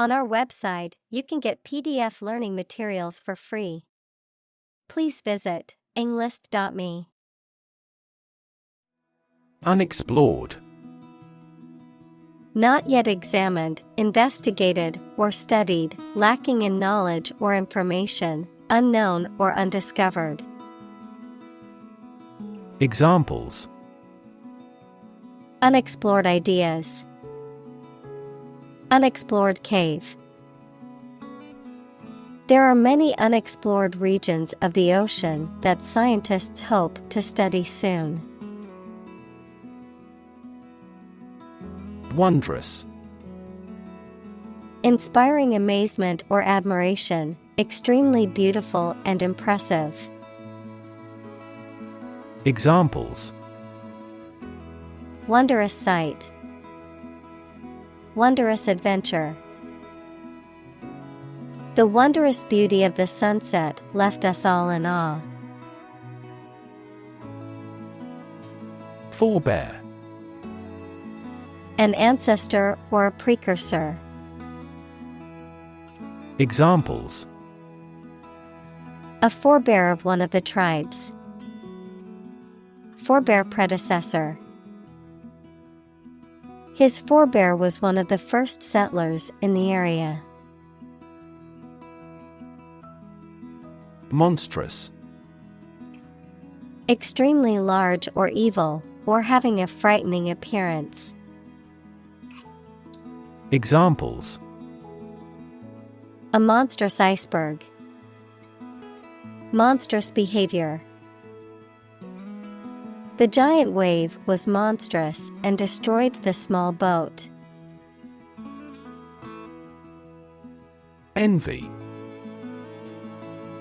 On our website, you can get PDF learning materials for free. Please visit englist.me. Unexplored. Not yet examined, investigated, or studied, lacking in knowledge or information, unknown or undiscovered. Examples: Unexplored ideas. Unexplored cave. There are many unexplored regions of the ocean that scientists hope to study soon. Wondrous. Inspiring amazement or admiration, extremely beautiful and impressive. Examples: Wondrous sight. Wondrous adventure. The wondrous beauty of the sunset left us all in awe. Forebear. An ancestor or a precursor. Examples: A forebear of one of the tribes. Forebear predecessor. His forebear was one of the first settlers in the area. Monstrous. Extremely large or evil, or having a frightening appearance. Examples: A monstrous iceberg. Monstrous behavior. The giant wave was monstrous and destroyed the small boat. Envy.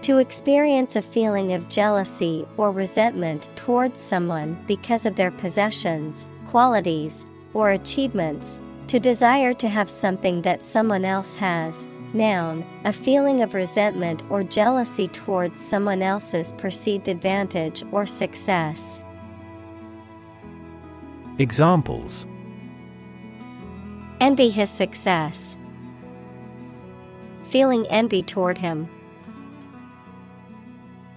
To experience a feeling of jealousy or resentment towards someone because of their possessions, qualities, or achievements. To desire to have something that someone else has. Noun, a feeling of resentment or jealousy towards someone else's perceived advantage or success. Examples: Envy his success. Feeling envy toward him.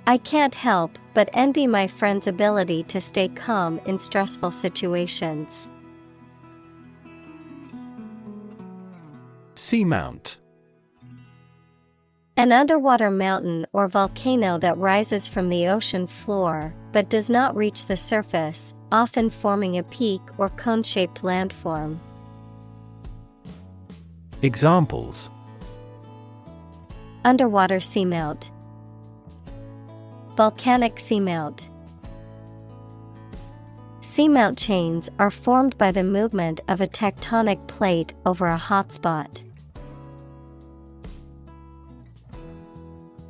I can't help but envy my friend's ability to stay calm in stressful situations. Seamount. An underwater mountain or volcano that rises from the ocean floor, but does not reach the surface, often forming a peak or cone-shaped landform. Examples: Underwater seamount. Volcanic seamount. Seamount chains are formed by the movement of a tectonic plate over a hotspot.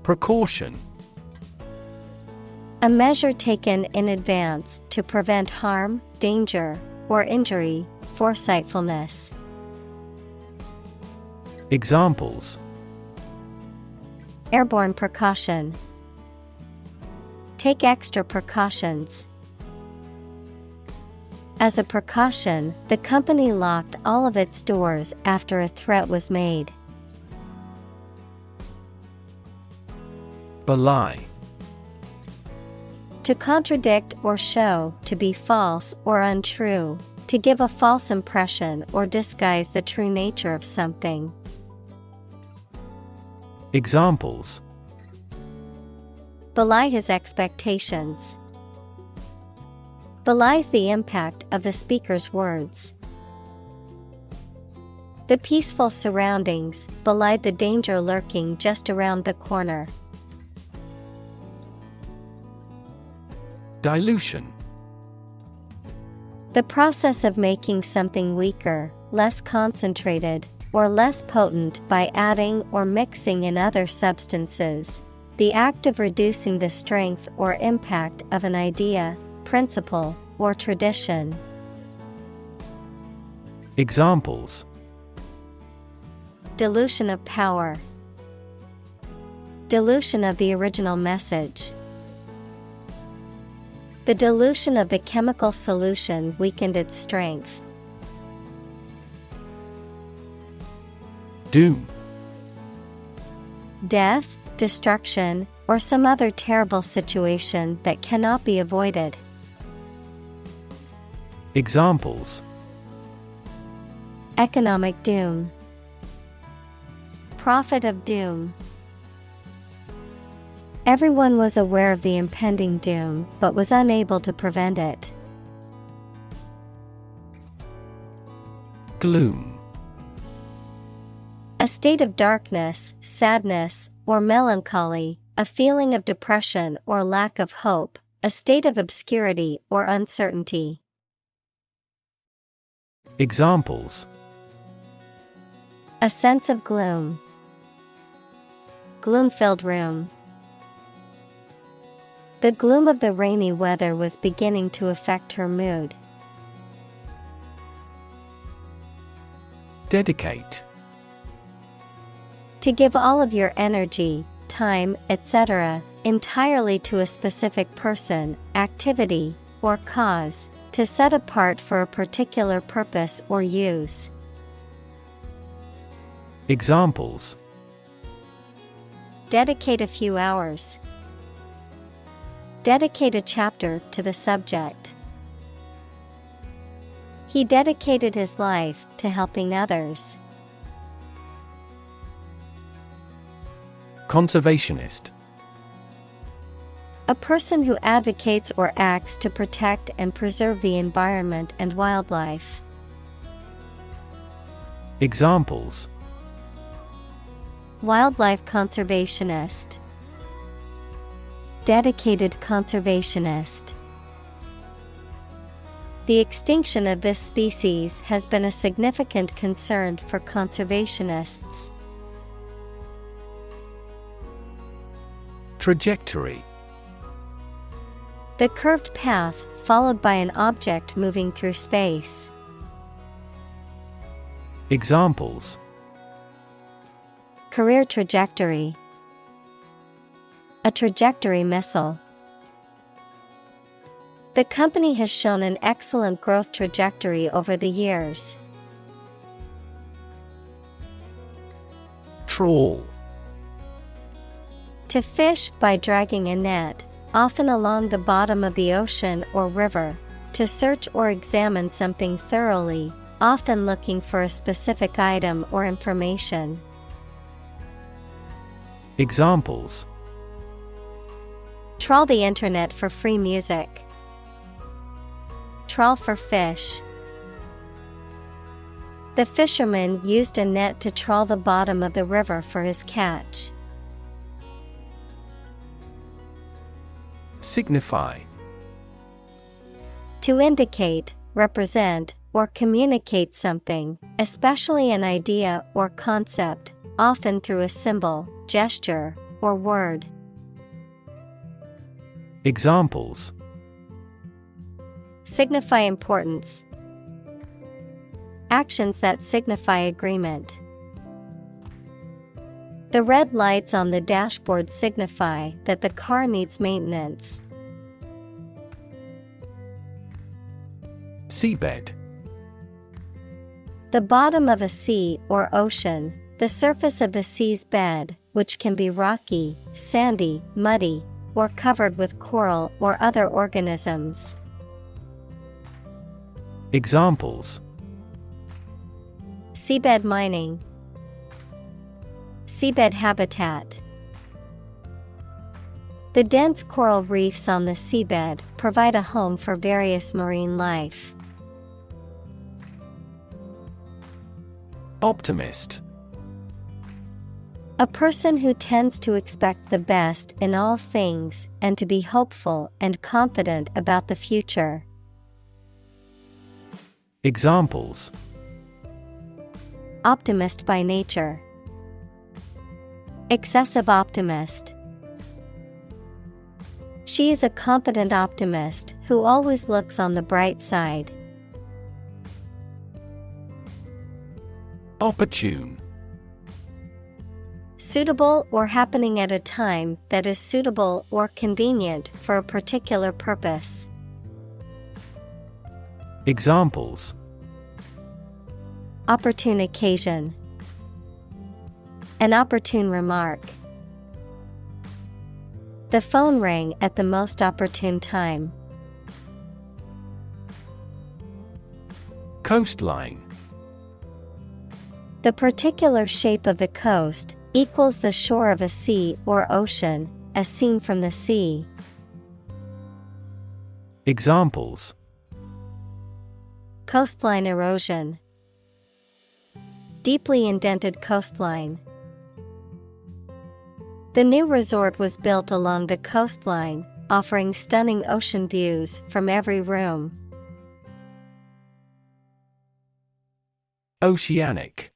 Precaution. A measure taken in advance to prevent harm, danger, or injury, foresightfulness. Examples: Airborne precaution. Take extra precautions. As a precaution, the company locked all of its doors after a threat was made. Belie. To contradict or show to be false or untrue, to give a false impression or disguise the true nature of something. Examples: Belie his expectations. Belies the impact of the speaker's words. The peaceful surroundings belied the danger lurking just around the corner. Dilution. The process of making something weaker, less concentrated, or less potent by adding or mixing in other substances. The act of reducing the strength or impact of an idea, principle, or tradition. Examples: Dilution of power. Dilution of the original message. The dilution of the chemical solution weakened its strength. Doom. Death, destruction, or some other terrible situation that cannot be avoided. Examples: Economic doom. Prophet of doom. Everyone was aware of the impending doom, but was unable to prevent it. Gloom. A state of darkness, sadness, or melancholy, a feeling of depression or lack of hope, a state of obscurity or uncertainty. Examples: A sense of gloom. Gloom-filled room. The gloom of the rainy weather was beginning to affect her mood. Dedicate. To give all of your energy, time, etc., entirely to a specific person, activity, or cause, to set apart for a particular purpose or use. Examples: Dedicate a few hours. Dedicate a chapter to the subject. He dedicated his life to helping others. Conservationist. A person who advocates or acts to protect and preserve the environment and wildlife. Examples: Wildlife conservationist. Dedicated conservationist. The extinction of this species has been a significant concern for conservationists. Trajectory. The curved path followed by an object moving through space. Examples: Career trajectory. A trajectory missile. The company has shown an excellent growth trajectory over the years. Trawl. To fish by dragging a net, often along the bottom of the ocean or river, to search or examine something thoroughly, often looking for a specific item or information. Examples: Trawl the internet for free music. Trawl for fish. The fisherman used a net to trawl the bottom of the river for his catch. Signify. To indicate, represent, or communicate something, especially an idea or concept, often through a symbol, gesture, or word. Examples: Signify importance. Actions that signify agreement. The red lights on the dashboard signify that the car needs maintenance. Seabed. The bottom of a sea or ocean, the surface of the sea's bed, which can be rocky, sandy, muddy, or covered with coral or other organisms. Examples: Seabed mining. Seabed habitat. The dense coral reefs on the seabed provide a home for various marine life. Optimist. A person who tends to expect the best in all things and to be hopeful and confident about the future. Examples: Optimist by nature. Excessive optimist. She is a confident optimist who always looks on the bright side. Opportune. Suitable or happening at a time that is suitable or convenient for a particular purpose. Examples: Opportune occasion. An opportune remark. The phone rang at the most opportune time. Coastline. The particular shape of the coast equals the shore of a sea or ocean, as seen from the sea. Examples: Coastline erosion. Deeply indented coastline. The new resort was built along the coastline, offering stunning ocean views from every room. Oceanic.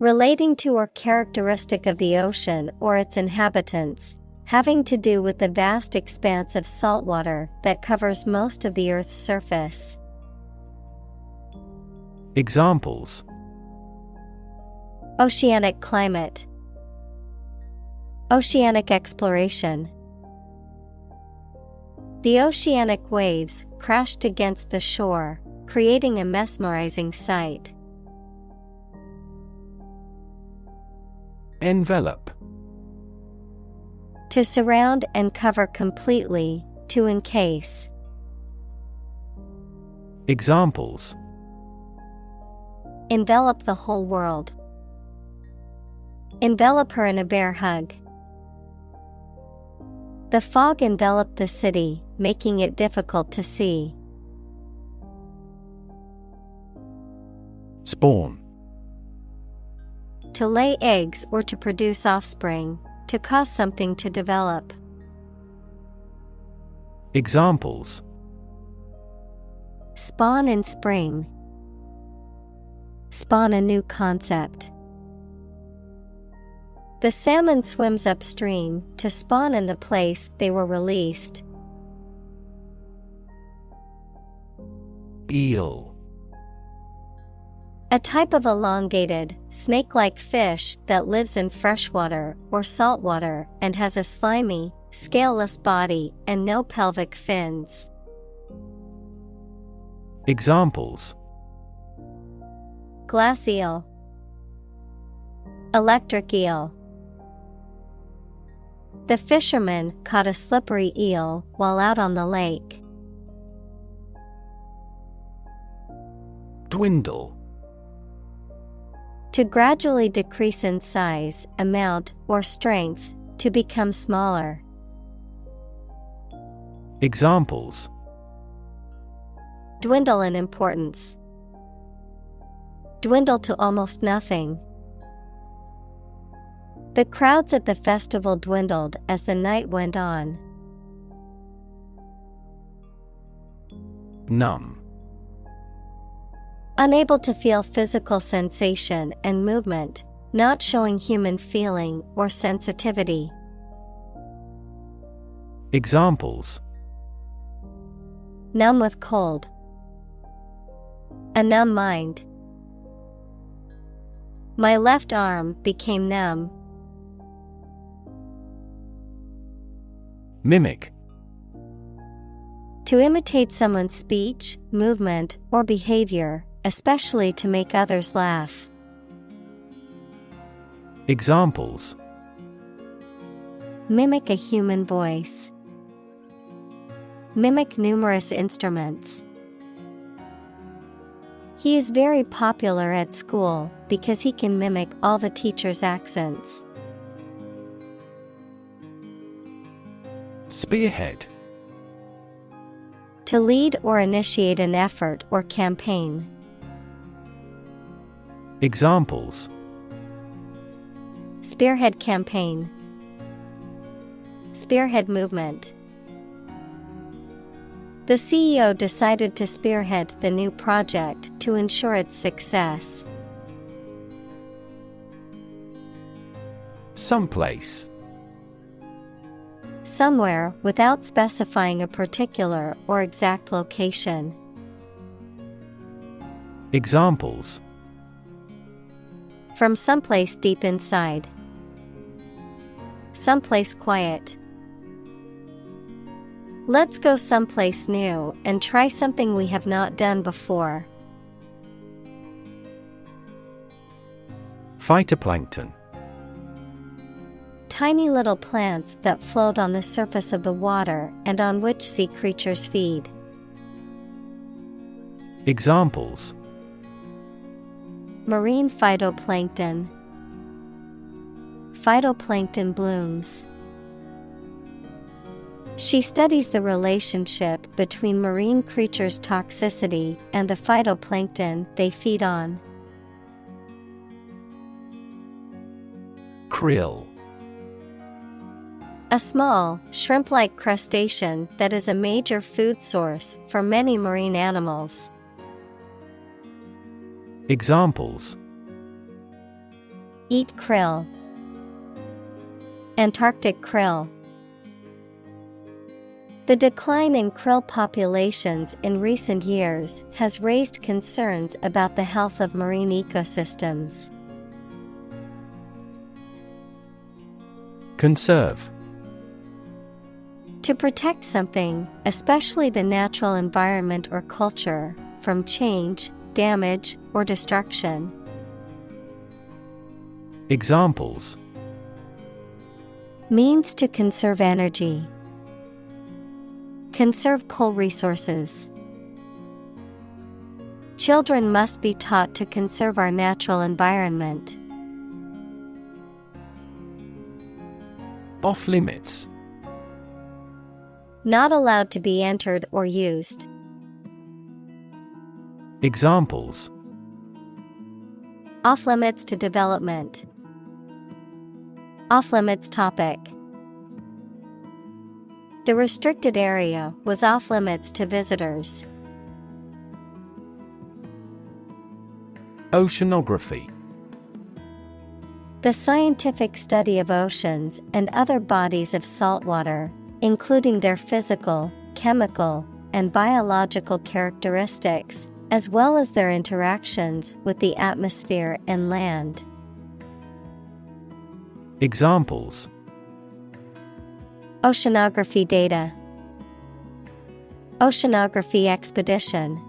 Relating to or characteristic of the ocean or its inhabitants, having to do with the vast expanse of saltwater that covers most of the Earth's surface. Examples: Oceanic climate. Oceanic exploration. The oceanic waves crashed against the shore, creating a mesmerizing sight. Envelope. To surround and cover completely, to encase. Examples: Envelop the whole world. Envelop her in a bear hug. The fog enveloped the city, making it difficult to see. Spawn. To lay eggs or to produce offspring, to cause something to develop. Examples: Spawn in spring. Spawn a new concept. The salmon swims upstream to spawn in the place they were released. Eel. A type of elongated, snake-like fish that lives in freshwater or saltwater and has a slimy, scaleless body and no pelvic fins. Examples: Glass eel. Electric eel. The fisherman caught a slippery eel while out on the lake. Dwindle. To gradually decrease in size, amount, or strength, to become smaller. Examples: Dwindle in importance. Dwindle to almost nothing. The crowds at the festival dwindled as the night went on. Numb. Unable to feel physical sensation and movement, not showing human feeling or sensitivity. Examples: Numb with cold. A numb mind. My left arm became numb. Mimic. To imitate someone's speech, movement, or behavior, especially to make others laugh. Examples: Mimic a human voice. Mimic numerous instruments. He is very popular at school because he can mimic all the teachers' accents. Spearhead. To lead or initiate an effort or campaign. Examples: Spearhead campaign. Spearhead movement. The CEO decided to spearhead the new project to ensure its success. Someplace. Somewhere without specifying a particular or exact location. Examples: From someplace deep inside. Someplace quiet. Let's go someplace new and try something we have not done before. Phytoplankton. Tiny little plants that float on the surface of the water and on which sea creatures feed. Examples: Marine phytoplankton. Phytoplankton blooms. She studies the relationship between marine creatures' toxicity and the phytoplankton they feed on. Krill. A small, shrimp-like crustacean that is a major food source for many marine animals. Examples: Eat krill. Antarctic krill. The decline in krill populations in recent years has raised concerns about the health of marine ecosystems. Conserve. To protect something, especially the natural environment or culture, from change, damage, or destruction. Examples: Means to conserve energy. Conserve coal resources. Children must be taught to conserve our natural environment. Off-limits. Not allowed to be entered or used. Examples: Off-limits to development. Off-limits topic. The restricted area was off-limits to visitors. Oceanography. The scientific study of oceans and other bodies of saltwater, including their physical, chemical, and biological characteristics, as well as their interactions with the atmosphere and land. Examples: Oceanography data. Oceanography expedition.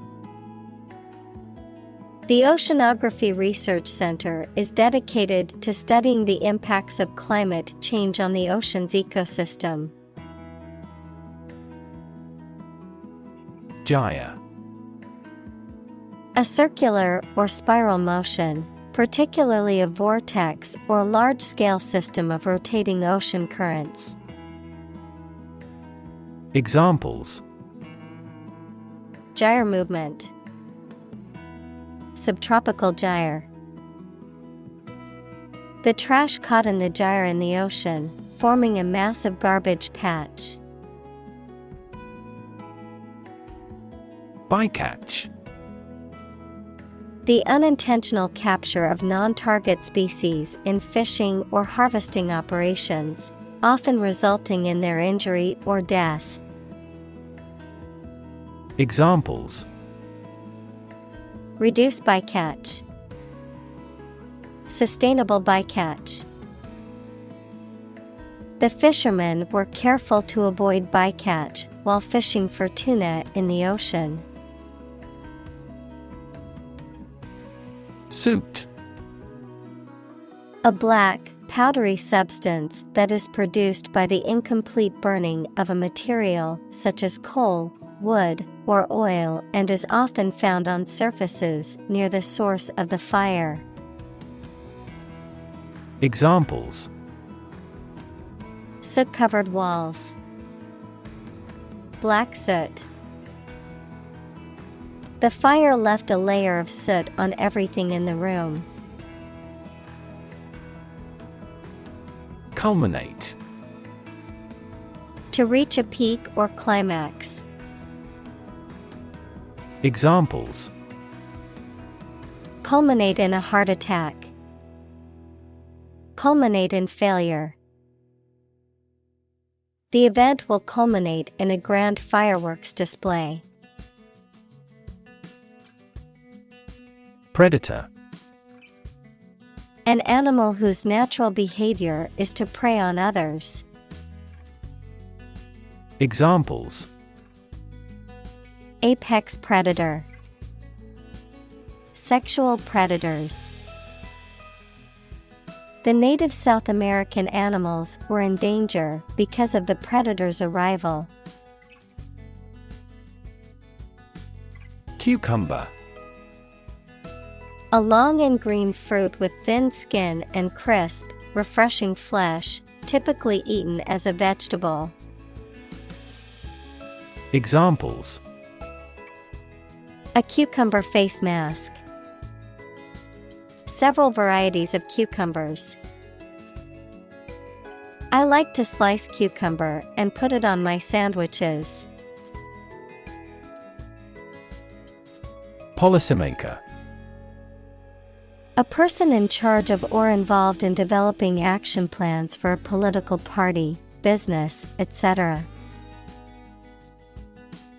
The Oceanography Research Center is dedicated to studying the impacts of climate change on the ocean's ecosystem. Gyre. A circular or spiral motion, particularly a vortex or large-scale system of rotating ocean currents. Examples: Gyre movement. Subtropical gyre. The trash caught in the gyre in the ocean, forming a massive garbage patch. Bycatch. The unintentional capture of non-target species in fishing or harvesting operations, often resulting in their injury or death. Examples: Reduce bycatch. Sustainable bycatch. The fishermen were careful to avoid bycatch while fishing for tuna in the ocean. Soot. A black, powdery substance that is produced by the incomplete burning of a material such as coal, wood, or oil and is often found on surfaces near the source of the fire. Examples: Soot-covered walls. Black soot. The fire left a layer of soot on everything in the room. Culminate. To reach a peak or climax. Examples: Culminate in a heart attack. Culminate in failure. The event will culminate in a grand fireworks display. Predator. An animal whose natural behavior is to prey on others. Examples: Apex predator. Sexual predators. The native South American animals were in danger because of the predator's arrival. Cucumber. A long and green fruit with thin skin and crisp, refreshing flesh, typically eaten as a vegetable. Examples: A cucumber face mask. Several varieties of cucumbers. I like to slice cucumber and put it on my sandwiches. Policymaker. A person in charge of or involved in developing action plans for a political party, business, etc.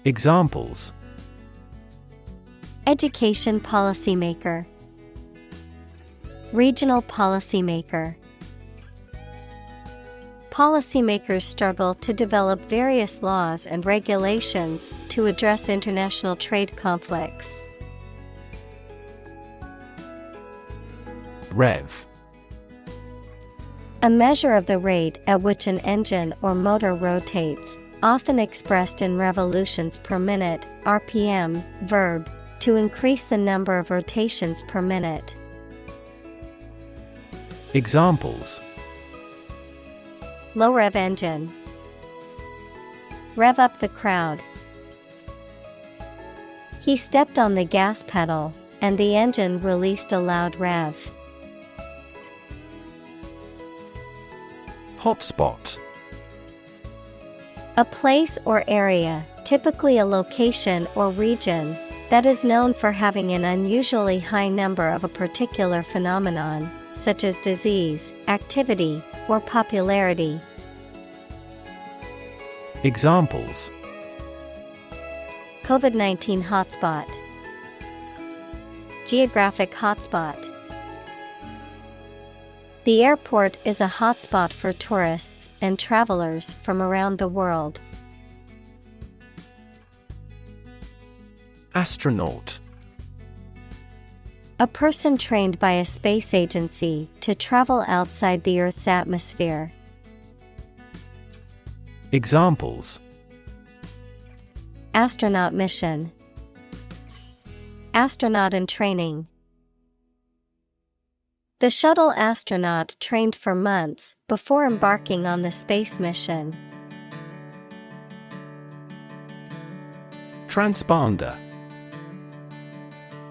Examples: Education policymaker. Regional policymaker. Policymakers struggle to develop various laws and regulations to address international trade conflicts. Rev. A measure of the rate at which an engine or motor rotates, often expressed in revolutions per minute, RPM, verb, to increase the number of rotations per minute. Examples: Low rev engine. Rev up the crowd. He stepped on the gas pedal, and the engine released a loud rev. Hotspot. A place or area, typically a location or region, that is known for having an unusually high number of a particular phenomenon, such as disease, activity, or popularity. Examples: COVID-19 hotspot. Geographic hotspot. The airport is a hotspot for tourists and travelers from around the world. Astronaut. A person trained by a space agency to travel outside the Earth's atmosphere. Examples: Astronaut mission. Astronaut in training. The shuttle astronaut trained for months before embarking on the space mission. Transponder.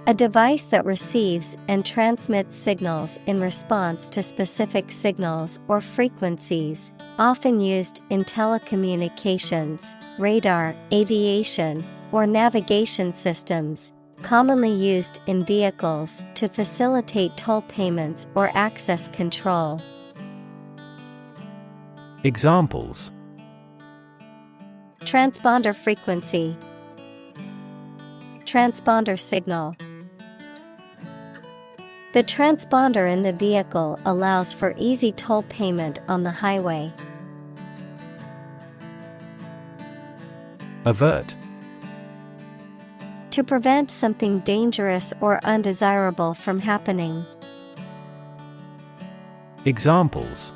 A device that receives and transmits signals in response to specific signals or frequencies, often used in telecommunications, radar, aviation, or navigation systems, commonly used in vehicles to facilitate toll payments or access control. Examples: Transponder frequency. Transponder signal. The transponder in the vehicle allows for easy toll payment on the highway. Avert. To prevent something dangerous or undesirable from happening. Examples: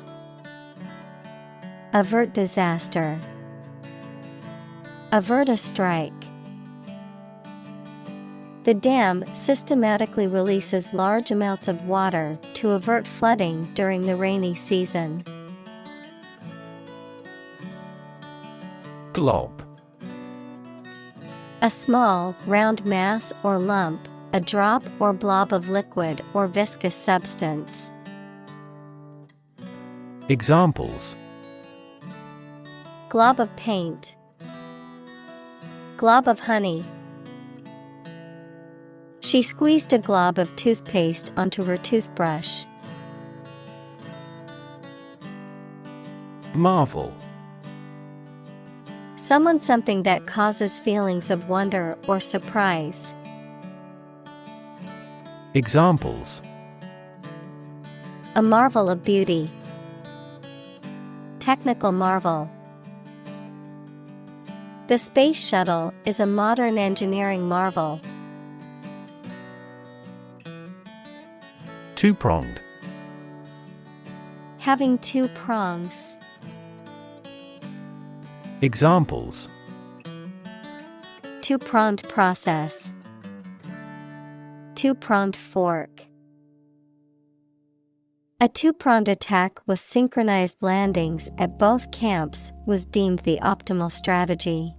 Avert disaster. Avert a strike. The dam systematically releases large amounts of water to avert flooding during the rainy season. Glob. A small, round mass or lump, a drop or blob of liquid or viscous substance. Examples: Glob of paint. Glob of honey. She squeezed a glob of toothpaste onto her toothbrush. Marvel. Something that causes feelings of wonder or surprise. Examples: A marvel of beauty. Technical marvel. The space shuttle is a modern engineering marvel. Two-pronged. Having two prongs. Examples: Two-pronged process. Two-pronged fork. A two-pronged attack with synchronized landings at both camps was deemed the optimal strategy.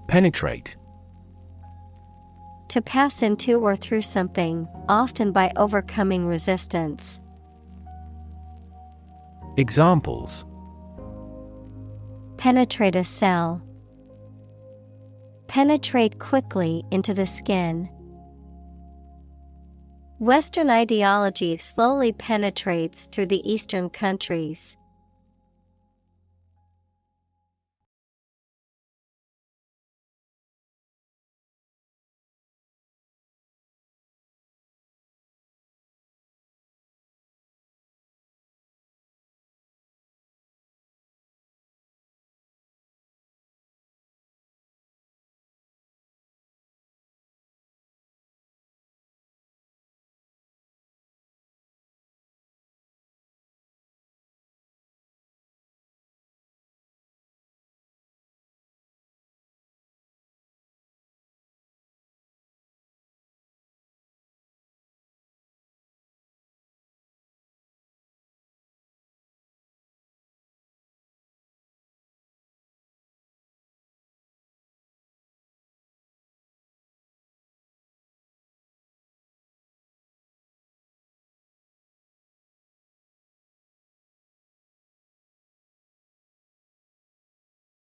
Penetrate. To pass into or through something, often by overcoming resistance. Examples: Penetrate a cell. Penetrate quickly into the skin. Western ideology slowly penetrates through the Eastern countries.